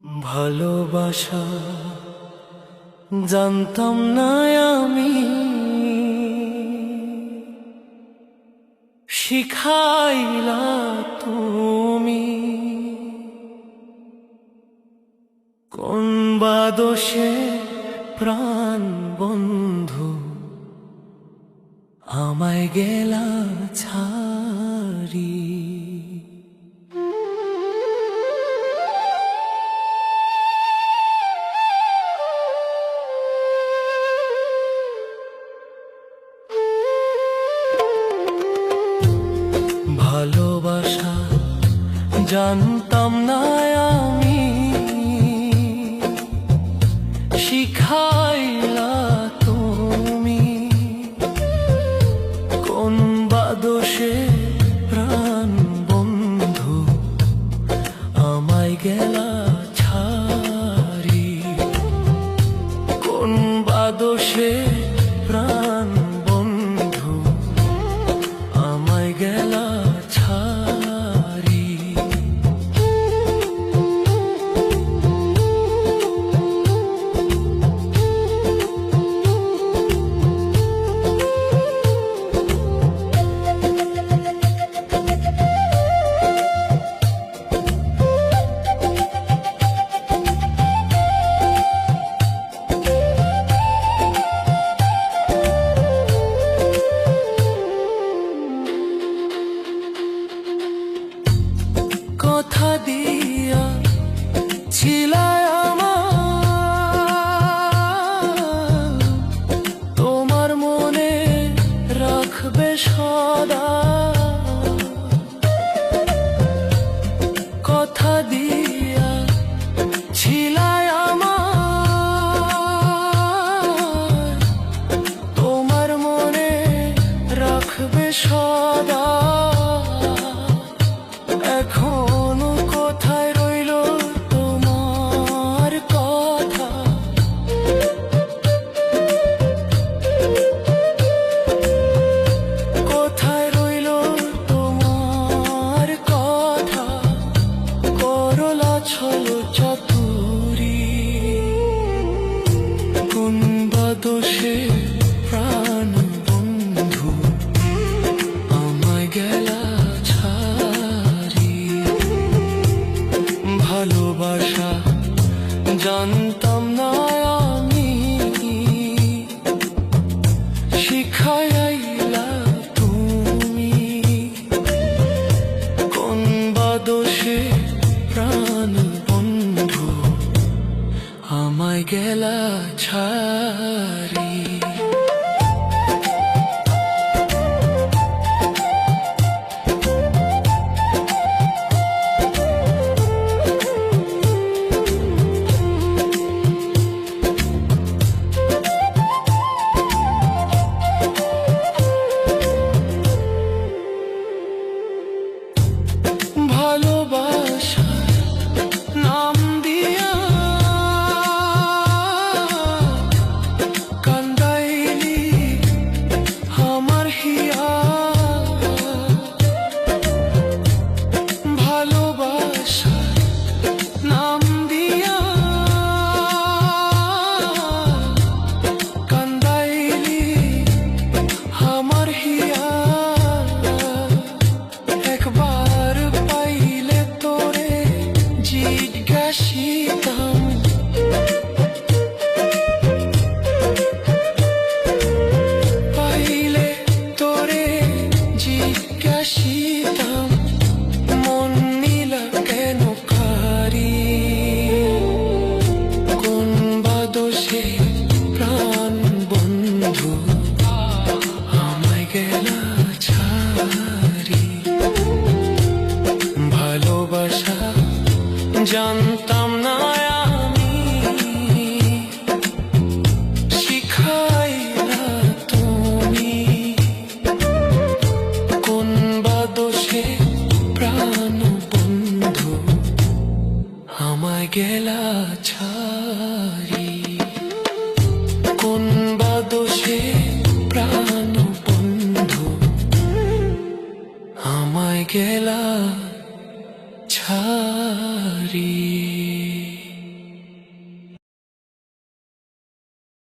ভালোবাসা জানতাম না আমি, শিখাইলা তুমি। কোন বা দোষে প্রাণ বন্ধু আমায় গেলা ছাড়ি। ভালোবাসা জানতাম না আমি, শিখাইলা তুমি। কোন বা দোষে প্রাণ বন্ধু আমায় গেলা ছাড়ি। কোন বা দোষে প্রাণ বন্ধু আমায় গেলা ছাড়ি। কথা দিয়া ছিলাই আমার, তোমার মনে রাখবে সদা। কথা দিয়া ছিলাই আমার, তোমার মনে রাখবে সদা। এখনো কোথায় রইল তোমার কথা, কোথায় রইল তোমার কথা। করলা ছলো চাতুরি, কোন বা দোষে প্রাণ বন্ধু আমায় গেলা ছাড়ি। ভালোবাসা জানতাম না আমি, শিখাইলা তুমি। কোন বা দোষে প্রাণ বন্ধু আমায় গেলা ছাড়ি। ভালোবাসার নাম দিয়া কান্দাইলি আমার হিয়া। ভালোবাসার নাম দিয়া কান্দাইলি আমার হিয়া। একবার পাইলে তোরে জিজ্ঞাসিতাম, পাইলে তোরে জিজ্ঞাসিতাম, মন নিলা কেন কারি। কোন বা দোষে প্রাণ বন্ধু আমায় গেলা ছাড়ি। ভালোবাসা জানতাম না আমি, শিখাইলা তুমি। কোন বা দোষে প্রাণ বন্ধু আমায় গেলা ছাড়ি। কোন বা দোষে প্রাণ বন্ধু আমায় গেলা